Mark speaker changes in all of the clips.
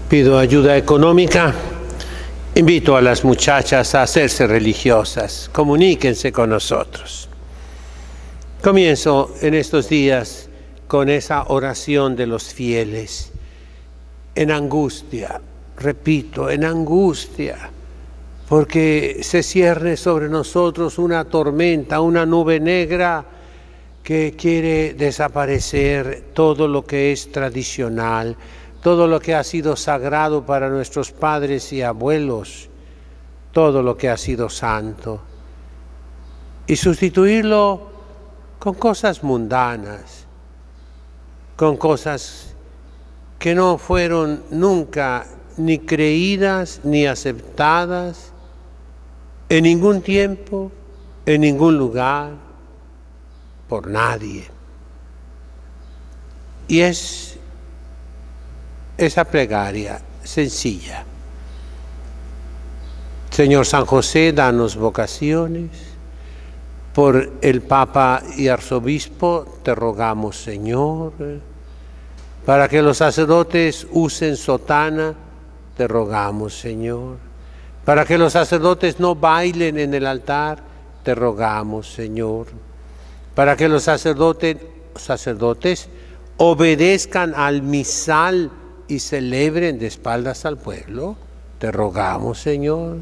Speaker 1: Pido ayuda económica. Invito a las muchachas a hacerse religiosas. Comuníquense con nosotros. Comienzo en estos días con esa oración de los fieles. En angustia, repito, en angustia, porque se cierne sobre nosotros una tormenta, una nube negra que quiere desaparecer todo lo que es tradicional, todo lo que ha sido sagrado para nuestros padres y abuelos, todo lo que ha sido santo, y sustituirlo con cosas mundanas, con cosas que no fueron nunca ni creídas ni aceptadas en ningún tiempo, en ningún lugar, por nadie. Y es esa plegaria sencilla. Señor San José, danos vocaciones. Por el Papa y Arzobispo te rogamos, Señor. Para que los sacerdotes usen sotana, te rogamos, Señor. Para que los sacerdotes no bailen en el altar, te rogamos, Señor. Para que los sacerdotes obedezcan al misal y celebren de espaldas al pueblo, te rogamos, Señor.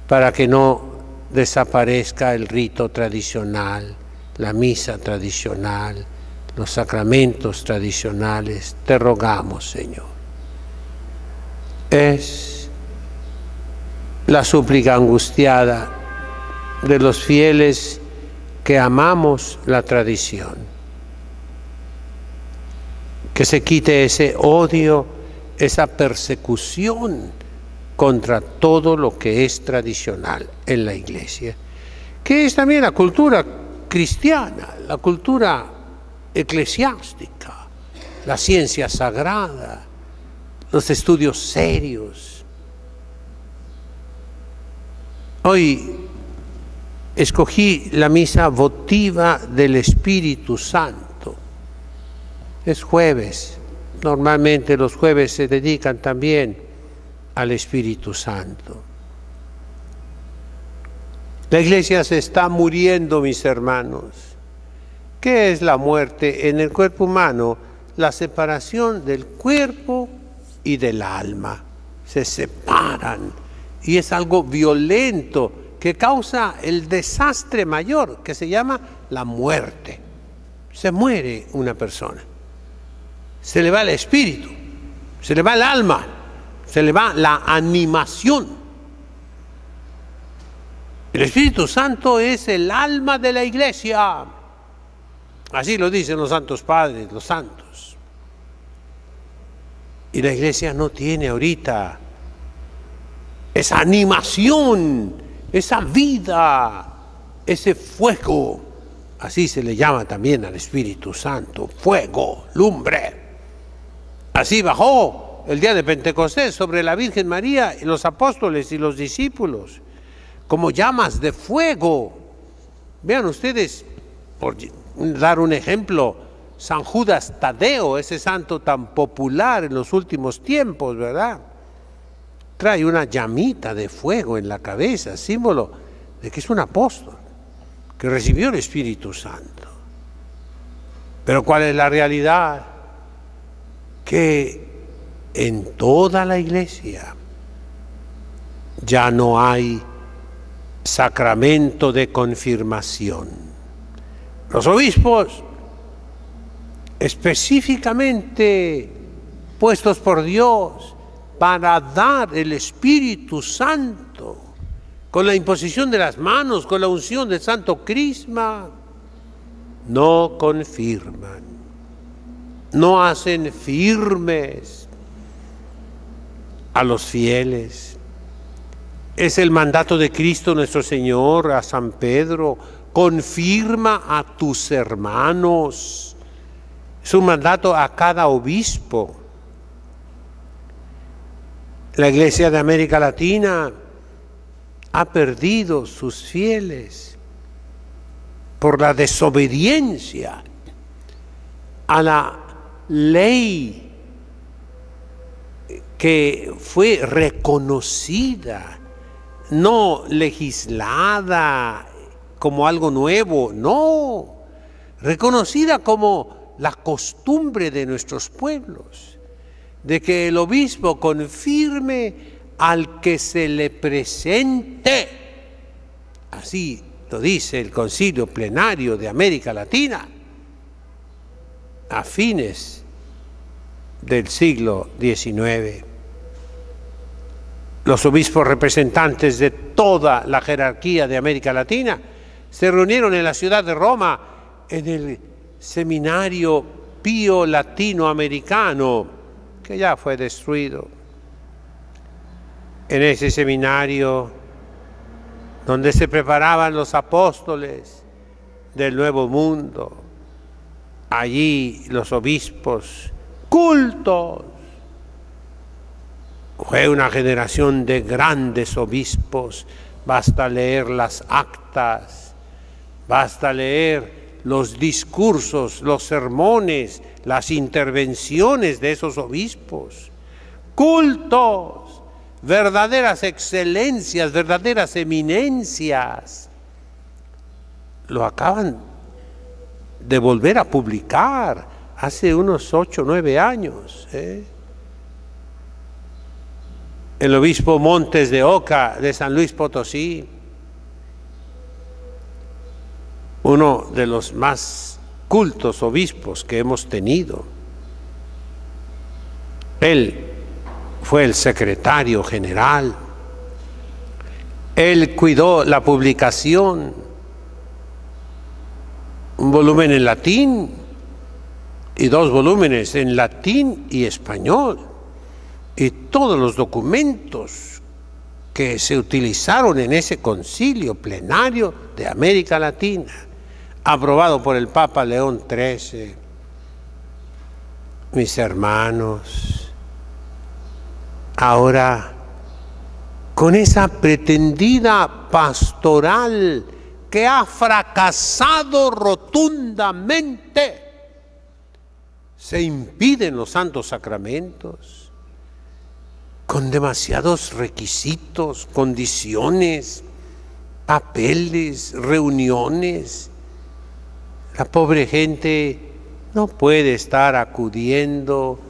Speaker 1: Para que no desaparezca el rito tradicional, la misa tradicional, los sacramentos tradicionales, te rogamos, Señor. Es la súplica angustiada de los fieles que amamos la tradición. Que se quite ese odio, esa persecución contra todo lo que es tradicional en la Iglesia, que es también la cultura cristiana, la cultura eclesiástica, la ciencia sagrada, los estudios serios. Hoy escogí la misa votiva del Espíritu Santo. Es jueves. Normalmente los jueves se dedican también al Espíritu Santo. La Iglesia se está muriendo, mis hermanos. ¿Qué es la muerte en el cuerpo humano? La separación del cuerpo y del alma. Se separan y es algo violento que causa el desastre mayor que se llama la muerte. Se muere una persona. Se le va el espíritu, se le va el alma, se le va la animación. El Espíritu Santo es el alma de la Iglesia. Así lo dicen los santos padres, los santos. Y la Iglesia no tiene ahorita esa animación, esa vida, ese fuego. Así se le llama también al Espíritu Santo, fuego, lumbre. Así bajó el día de Pentecostés sobre la Virgen María y los apóstoles y los discípulos, como llamas de fuego. Vean ustedes, por dar un ejemplo, San Judas Tadeo, ese santo tan popular en los últimos tiempos, ¿verdad? Trae una llamita de fuego en la cabeza, símbolo de que es un apóstol, que recibió el Espíritu Santo. Pero ¿cuál es la realidad? Que en toda la Iglesia ya no hay sacramento de confirmación. Los obispos, específicamente puestos por Dios para dar el Espíritu Santo, con la imposición de las manos, con la unción del Santo Crisma, no confirman. No hacen firmes a los fieles. Es el mandato de Cristo nuestro Señor a San Pedro: confirma a tus hermanos. Es un mandato a cada obispo. La Iglesia de América Latina ha perdido sus fieles por la desobediencia a la ley que fue reconocida, no legislada como algo nuevo, no, reconocida como la costumbre de nuestros pueblos, de que el obispo confirme al que se le presente. Así lo dice el Concilio Plenario de América Latina a fines del siglo XIX. Los obispos representantes de toda la jerarquía de América Latina se reunieron en la ciudad de Roma en el Seminario Pío Latinoamericano, que ya fue destruido. En ese seminario, donde se preparaban los apóstoles del Nuevo Mundo, allí los obispos cultos. Fue una generación de grandes obispos. Basta leer las actas, basta leer los discursos, los sermones, las intervenciones de esos obispos. Cultos, verdaderas excelencias, verdaderas eminencias. Lo acaban de volver a publicar hace unos 8 o 9 años. El obispo Montes de Oca de San Luis Potosí, uno de los más cultos obispos que hemos tenido. Él fue el secretario general. Él cuidó la publicación, un volumen en latín y 2 volúmenes en latín y español. Y todos los documentos que se utilizaron en ese concilio plenario de América Latina, aprobado por el Papa León XIII. Mis hermanos, ahora, con esa pretendida pastoral que ha fracasado rotundamente, se impiden los santos sacramentos, con demasiados requisitos, condiciones, papeles, reuniones. La pobre gente no puede estar acudiendo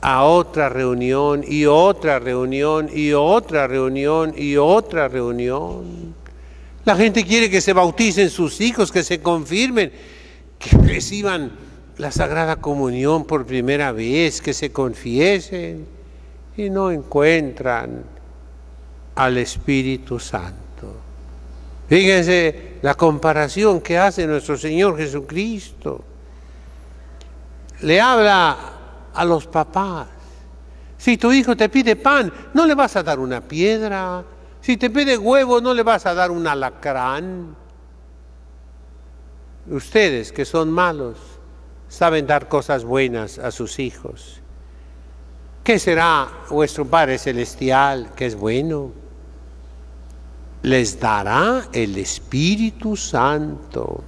Speaker 1: a otra reunión y otra reunión y otra reunión y otra reunión. La gente quiere que se bauticen sus hijos, que se confirmen, que reciban la Sagrada Comunión por primera vez, que se confiesen, y no encuentran al Espíritu Santo. Fíjense la comparación que hace nuestro Señor Jesucristo. Le habla a los papás. Si tu hijo te pide pan, no le vas a dar una piedra. Si te pide huevo, no le vas a dar un alacrán. Ustedes, que son malos, saben dar cosas buenas a sus hijos. ¿Qué será vuestro Padre Celestial, que es bueno? Les dará el Espíritu Santo.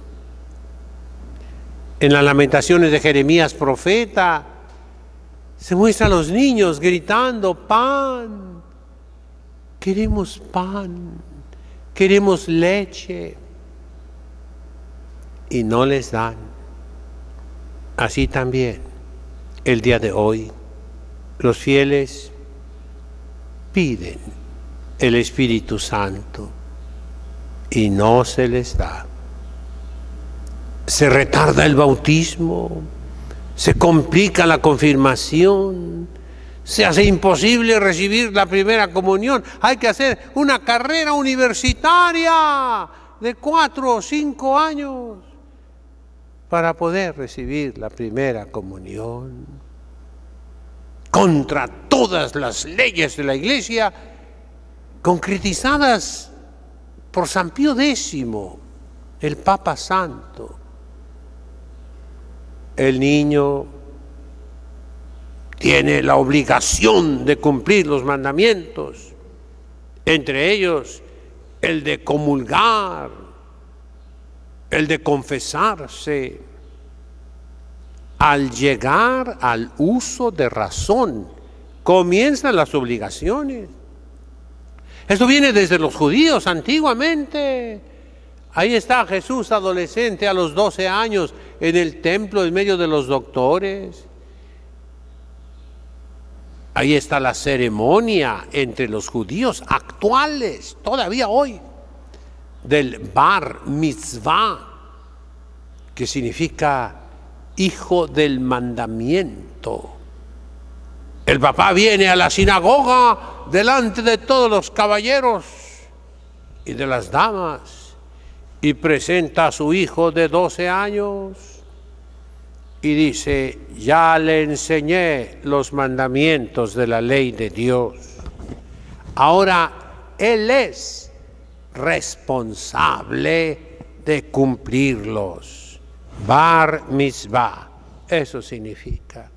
Speaker 1: En las Lamentaciones de Jeremías profeta, se muestran a los niños gritando: pan, queremos leche. Y no les dan. Así también, el día de hoy, los fieles piden el Espíritu Santo y no se les da. Se retarda el bautismo, se complica la confirmación, se hace imposible recibir la primera comunión. Hay que hacer una carrera universitaria de 4 o 5 años para poder recibir la primera comunión. Contra todas las leyes de la Iglesia, concretizadas por San Pío X, el Papa Santo. El niño tiene la obligación de cumplir los mandamientos, entre ellos el de comulgar, el de confesarse. Al llegar al uso de razón, comienzan las obligaciones. Esto viene desde los judíos antiguamente. Ahí está Jesús adolescente a los 12 años en el templo en medio de los doctores. Ahí está la ceremonia entre los judíos actuales, todavía hoy, del Bar Mitzvah, que significa hijo del mandamiento. El papá viene a la sinagoga delante de todos los caballeros y de las damas y presenta a su hijo de 12 años y dice: ya le enseñé los mandamientos de la ley de Dios. Ahora él es responsable de cumplirlos. Bar Mitzvah, eso significa.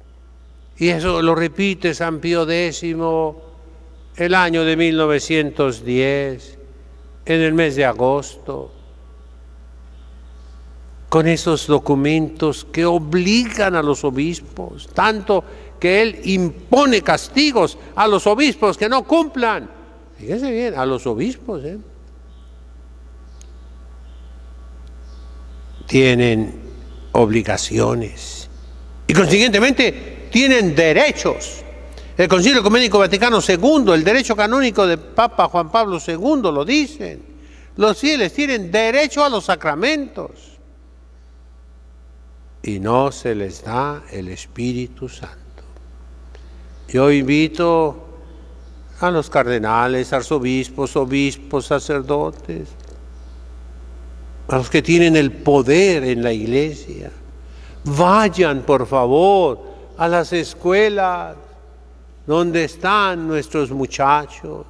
Speaker 1: Y eso lo repite San Pío X el año de 1910, en el mes de agosto, con esos documentos que obligan a los obispos, tanto que él impone castigos a los obispos que no cumplan. Fíjense bien, a los obispos, tienen obligaciones y consiguientemente tienen derechos. El Concilio Ecuménico Vaticano II, el derecho canónico de Papa Juan Pablo II lo dicen. Los fieles tienen derecho a los sacramentos y no se les da el Espíritu Santo. Yo invito a los cardenales, arzobispos, obispos, sacerdotes, a los que tienen el poder en la Iglesia, vayan por favor a las escuelas donde están nuestros muchachos.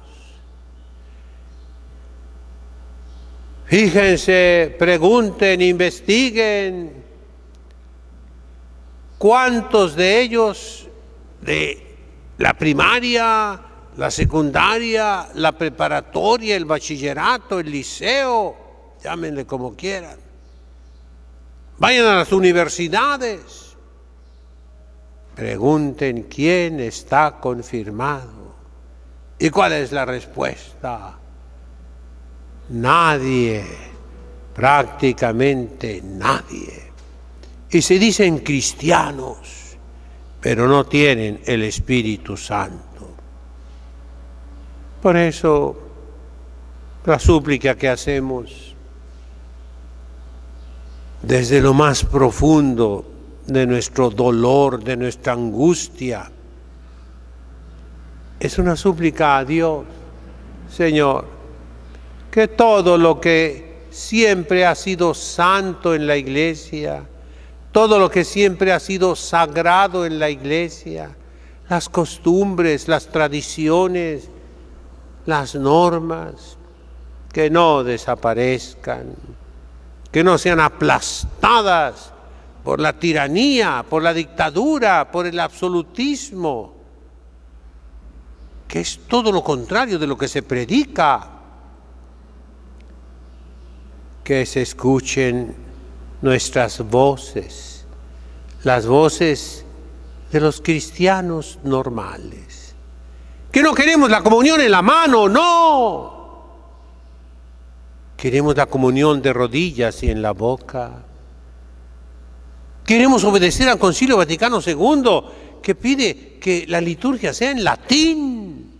Speaker 1: Fíjense, pregunten, investiguen cuántos de ellos de la primaria, la secundaria, la preparatoria, el bachillerato, el liceo, llámenle como quieran. Vayan a las universidades. Pregunten quién está confirmado. ¿Y cuál es la respuesta? Nadie, prácticamente nadie. Y se dicen cristianos, pero no tienen el Espíritu Santo. Por eso, la súplica que hacemos desde lo más profundo de nuestro dolor, de nuestra angustia, es una súplica a Dios. Señor, que todo lo que siempre ha sido santo en la Iglesia, todo lo que siempre ha sido sagrado en la Iglesia, las costumbres, las tradiciones, las normas, que no desaparezcan, que no sean aplastadas por la tiranía, por la dictadura, por el absolutismo, que es todo lo contrario de lo que se predica. Que se escuchen nuestras voces, las voces de los cristianos normales. Que no queremos la comunión en la mano, no. Queremos la comunión de rodillas y en la boca. Queremos obedecer al Concilio Vaticano II, que pide que la liturgia sea en latín.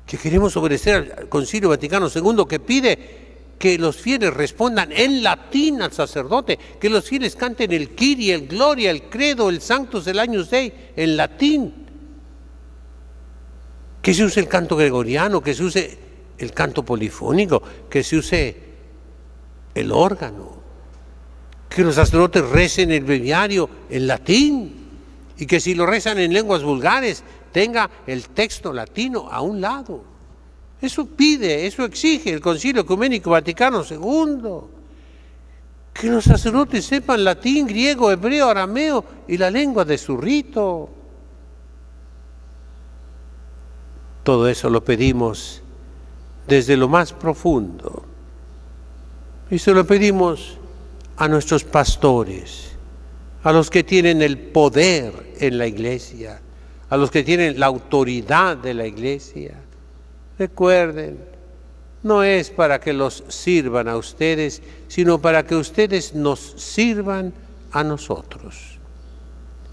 Speaker 1: Que queremos obedecer al Concilio Vaticano II, que pide que los fieles respondan en latín al sacerdote, que los fieles canten el Kyrie, el Gloria, el Credo, el Sanctus, el Agnus Dei en latín. Que se use el canto gregoriano, que se use el canto polifónico, que se use el órgano. Que los sacerdotes recen el breviario en latín y que si lo rezan en lenguas vulgares tenga el texto latino a un lado. Eso pide, eso exige el Concilio Ecuménico Vaticano II. Que los sacerdotes sepan latín, griego, hebreo, arameo y la lengua de su rito. Todo eso lo pedimos desde lo más profundo. Y se lo pedimos a nuestros pastores, a los que tienen el poder en la Iglesia, a los que tienen la autoridad de la iglesia. Recuerden, no es para que los sirvan a ustedes, sino para que ustedes nos sirvan a nosotros.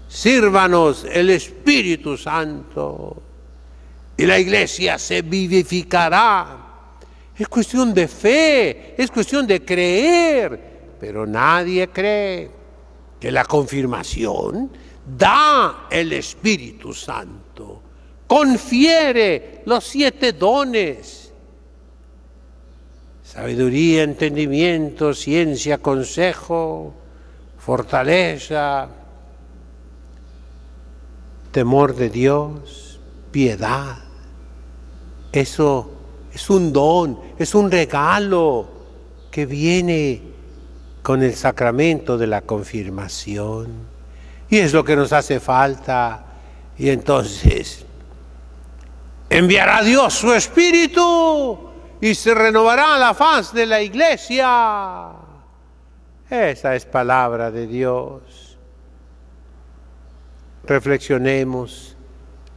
Speaker 1: Sírvanos el Espíritu Santo y la iglesia se vivificará. Es cuestión de fe, es cuestión de creer, pero nadie cree que la confirmación da el Espíritu Santo, confiere los 7 dones: sabiduría, entendimiento, ciencia, consejo, fortaleza, temor de Dios, piedad. Eso es un don, es un regalo que viene con el sacramento de la confirmación. Y es lo que nos hace falta. Y entonces enviará Dios su Espíritu y se renovará la faz de la iglesia. Esa es palabra de Dios. Reflexionemos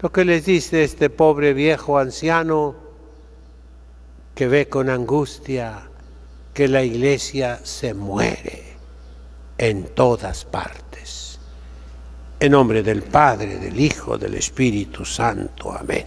Speaker 1: lo que les dice este pobre viejo anciano que ve con angustia que la iglesia se muere en todas partes. En nombre del Padre, del Hijo, del Espíritu Santo. Amén.